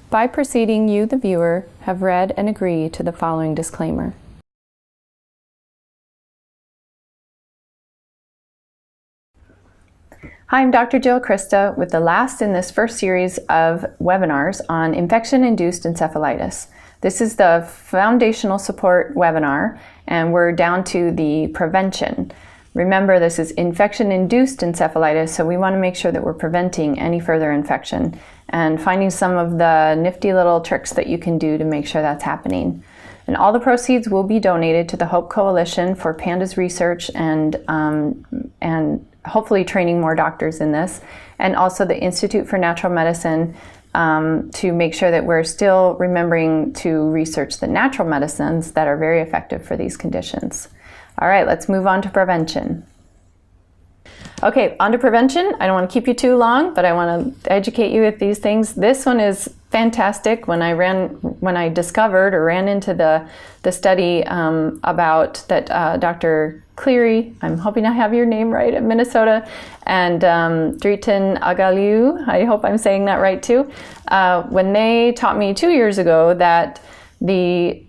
By proceeding, you, the viewer, have read and agree to the following disclaimer. Hi, I'm Dr. Jill Krista with the last in this first series of webinars on infection-induced encephalitis. This is the foundational support webinar, and we're down to the prevention. Remember, this is infection-induced encephalitis, so we want to make sure that we're preventing any further infection and finding some of the nifty little tricks that you can do to make sure that's happening. And all the proceeds will be donated to the Hope Coalition for PANDAS research and hopefully training more doctors in this, and also the Institute for Natural Medicine to make sure that we're still remembering to research the natural medicines that are very effective for these conditions. All right, let's move on to prevention. Okay, on to prevention. I don't want to keep you too long, but I want to educate you with these things. This one is fantastic. When I discovered or ran into the study about that Dr. Cleary, I'm hoping I have your name right, at Minnesota, and Dritan Agaliu, I hope I'm saying that right too, when they taught me 2 years ago that the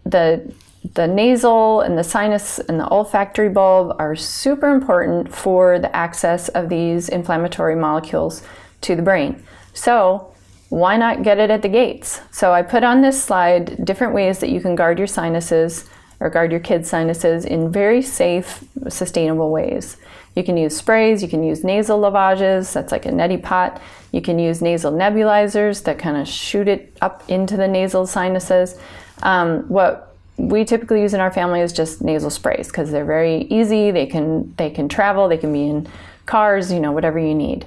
nasal and the sinus and the olfactory bulb are super important for the access of these inflammatory molecules to the brain. So why not get it at the gates? So I put on this slide different ways that you can guard your sinuses or guard your kids' sinuses in very safe, sustainable ways. You can use sprays, you can use nasal lavages, that's like a neti pot. You can use nasal nebulizers that kind of shoot it up into the nasal sinuses. What we typically use in our family is just nasal sprays because they're very easy, they can travel, they can be in cars, you know, whatever you need.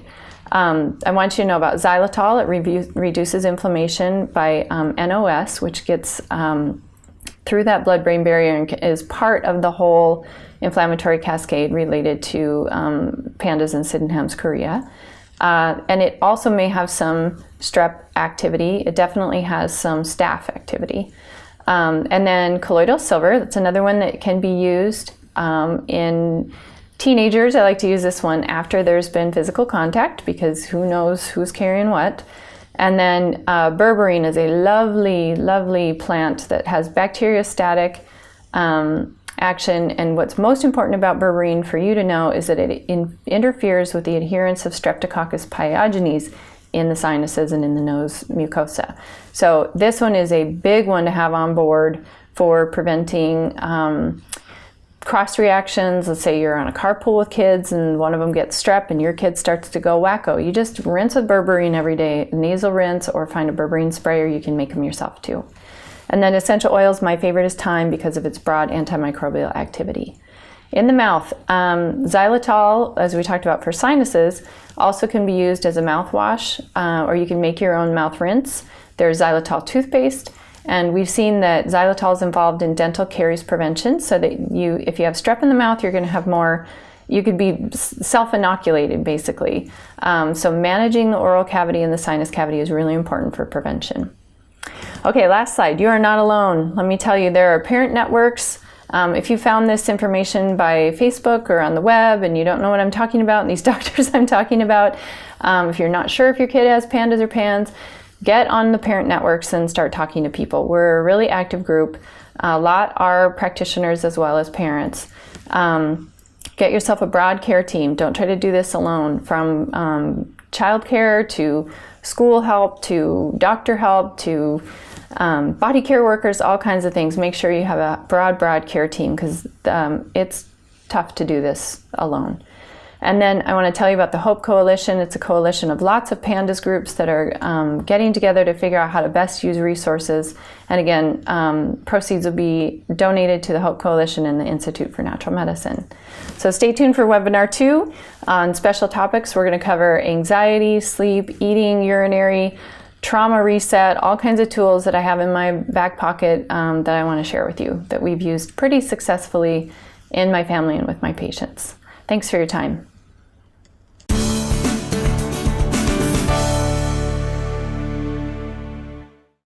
I want you to know about xylitol. It reduces inflammation by NOS, which gets through that blood-brain barrier and is part of the whole inflammatory cascade related to PANDAS and Sydenham's chorea. And it also may have some strep activity. It definitely has some staph activity. And then colloidal silver, that's another one that can be used in teenagers. I like to use this one after there's been physical contact because who knows who's carrying what. And then berberine is a lovely, lovely plant that has bacteriostatic action. And what's most important about berberine for you to know is that it interferes with the adherence of Streptococcus pyogenes in the sinuses and in the nose mucosa. So this one is a big one to have on board for preventing cross reactions. Let's say you're on a carpool with kids and one of them gets strep and your kid starts to go wacko. You just rinse with berberine every day, nasal rinse, or find a berberine spray, or you can make them yourself too. And then essential oils, my favorite is thyme because of its broad antimicrobial activity. In the mouth, xylitol, as we talked about for sinuses, also can be used as a mouthwash, or you can make your own mouth rinse. There's xylitol toothpaste, and we've seen that xylitol is involved in dental caries prevention, so that if you have strep in the mouth, you're going to have more, you could be self-inoculated basically. So managing the oral cavity and the sinus cavity is really important for prevention. Okay, last slide. You are not alone. Let me tell you, there are parent networks. If you found this information by Facebook or on the web and you don't know what I'm talking about and these doctors I'm talking about, if you're not sure if your kid has PANDAS or PANS, get on the parent networks and start talking to people. We're a really active group. A lot are practitioners as well as parents. Get yourself a broad care team. Don't try to do this alone. From childcare to school help to doctor help to body care workers, all kinds of things. Make sure you have a broad care team because it's tough to do this alone. And then I want to tell you about the Hope Coalition. It's a coalition of lots of PANDAS groups that are getting together to figure out how to best use resources. And again, proceeds will be donated to the Hope Coalition and the Institute for Natural Medicine. So stay tuned for webinar 2 on special topics. We're going to cover anxiety, sleep, eating, urinary, trauma reset, all kinds of tools that I have in my back pocket that I want to share with you that we've used pretty successfully in my family and with my patients. Thanks for your time.